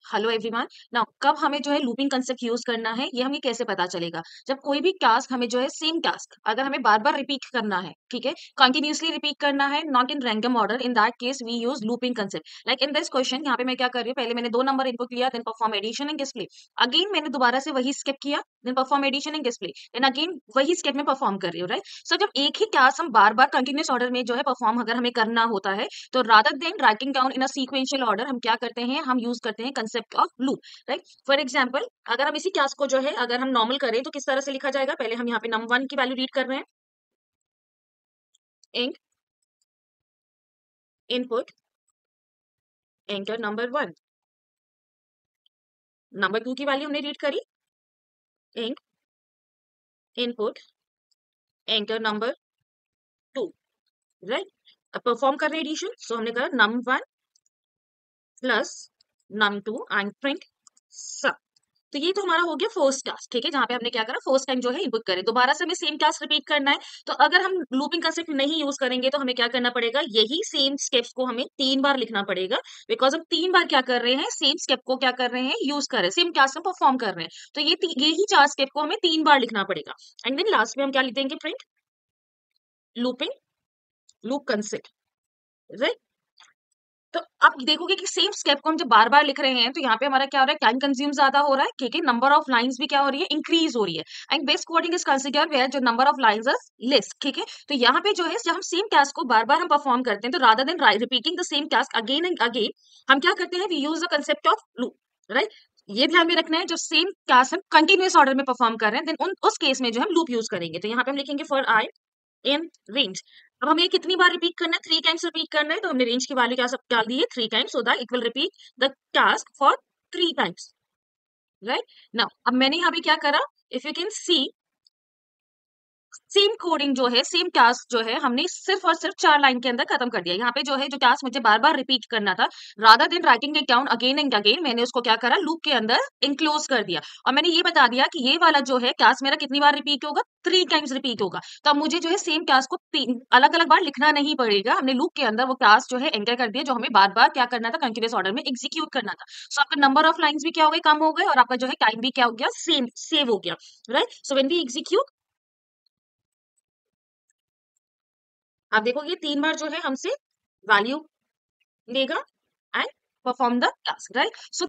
Hello everyone. Now कब हमें जो है लूपिंग कंसेप्ट यूज करना है, ये हमें कैसे पता चलेगा? जब कोई भी टास्क हमें जो है सेम टास्क अगर हमें बार बार रिपीट करना है, ठीक है, कंटिन्यूअसली रिपीट करना है, not in random order, in that case we use looping concept. Like in this question यहाँ पे मैं क्या कर रही हूँ, पहले मैंने 2 नंबर इनपुट लिया, then perform addition and display. Again मैंने दोबारा से वही स्टेप किया, then perform addition and display, then again वही स्टेप में परफॉर्म कर रही हूँ, राइट? सो जब एक ही टास्क हम बार बार कंटिन्यूस ऑर्डर में जो है परफॉर्म अगर हमें करना होता है, तो rather then writing down in a sequential order हम क्या करते हैं, हम यूज करते हैं concept of loop, right? For example अगर हम इसी क्लास को जो है अगर हम नॉर्मल करें तो किस तरह से लिखा जाएगा? पहले हम यहाँ पे num1 की वैल्यू रीड कर रहे हैं, int input enter number 1। Number 2 की वैल्यू हमने रीड करी, int input enter number 2, right? अब परफॉर्म कर रहे हैं एडिशन, सो हमने कहा num1 plus num2 and print सब। तो ये तो हमारा हो गया फर्स्ट टास्क, ठीक है, जहां पे हमने क्या करा, फर्स्ट टाइम जो है इनपुट करें, दोबारा से हमें सेम टास्क रिपीट करना है। तो अगर हम लूपिंग कंसेप्ट नहीं यूज करेंगे तो हमें क्या करना पड़ेगा, यही सेम स्टेप्स को हमें 3 बार लिखना पड़ेगा, बिकॉज हम 3 बार क्या कर रहे हैं, सेम स्टेप को क्या कर रहे हैं, यूज कर रहे हैं, सेम टास्क में परफॉर्म कर रहे हैं। तो यही 4 स्टेप को हमें 3 बार लिखना पड़ेगा। एंड देन लास्ट में हम क्या लिख देंगे, print looping loop concept, right? तो आप देखोगे कि सेम स्टेप को हम जब बार बार लिख रहे हैं तो यहाँ पे हमारा क्या हो रहा है, टाइम कंज्यूम ज्यादा हो रहा है, ठीक है, नंबर ऑफ लाइंस भी क्या हो रही है, इंक्रीज हो रही है। And best coding is consider where जो number of lines is less, ठीक है। तो यहाँ पे जो है जब हम सेम टास्क को बार बार हम परफॉर्म करते हैं तो rather than repeating the same task again and again, हम क्या करते हैं, we use the concept of loop, right? ये ध्यान में रखना है, जो सेम टास्क हम कंटिन्यूस ऑर्डर में परफॉर्म कर रहे हैं, देन उस केस में जो हम लूप यूज करेंगे। तो यहाँ पे हम लिखेंगे फॉर आई इन रेंज। अब हमें कितनी बार रिपीट करना है, 3 टाइम्स रिपीट करना है, तो हमने रेंज की वैल्यू क्या सब डाल दी है, 3 times, so that it will repeat the task for 3 times, right? Now अब मैंने यहाँ पे क्या करा, if you can see, same coding जो है, सेम टास्क जो है, हमने सिर्फ और सिर्फ 4 लाइन के अंदर खत्म कर दिया। यहाँ पे जो है जो टास्क मुझे बार बार रिपीट करना था, rather than writing it down again and again, मैंने उसको क्या करा, लूप के अंदर इंक्लोज कर दिया। और मैंने ये बता दिया कि ये वाला जो है टास्क मेरा कितनी बार रिपीट होगा, 3 टाइम्स रिपीट होगा। तो अब मुझे जो है सेम टास्क को अलग अलग बार लिखना नहीं पड़ेगा, हमने लूप के अंदर वो टास्क जो है एंटर कर दिया, जो हमें बार बार क्या करना था, कंटिन्यूस ऑर्डर में एग्जीक्यूट करना था। सो आपका नंबर ऑफ लाइन्स भी क्या हो गए, कम हो गए, और आपका जो है टाइम भी क्या हो गया, सेम सेव हो गया, right? So when we execute, आप देखोगे 3 बार जो है हमसे वैल्यू लेगा and perform the task, right? So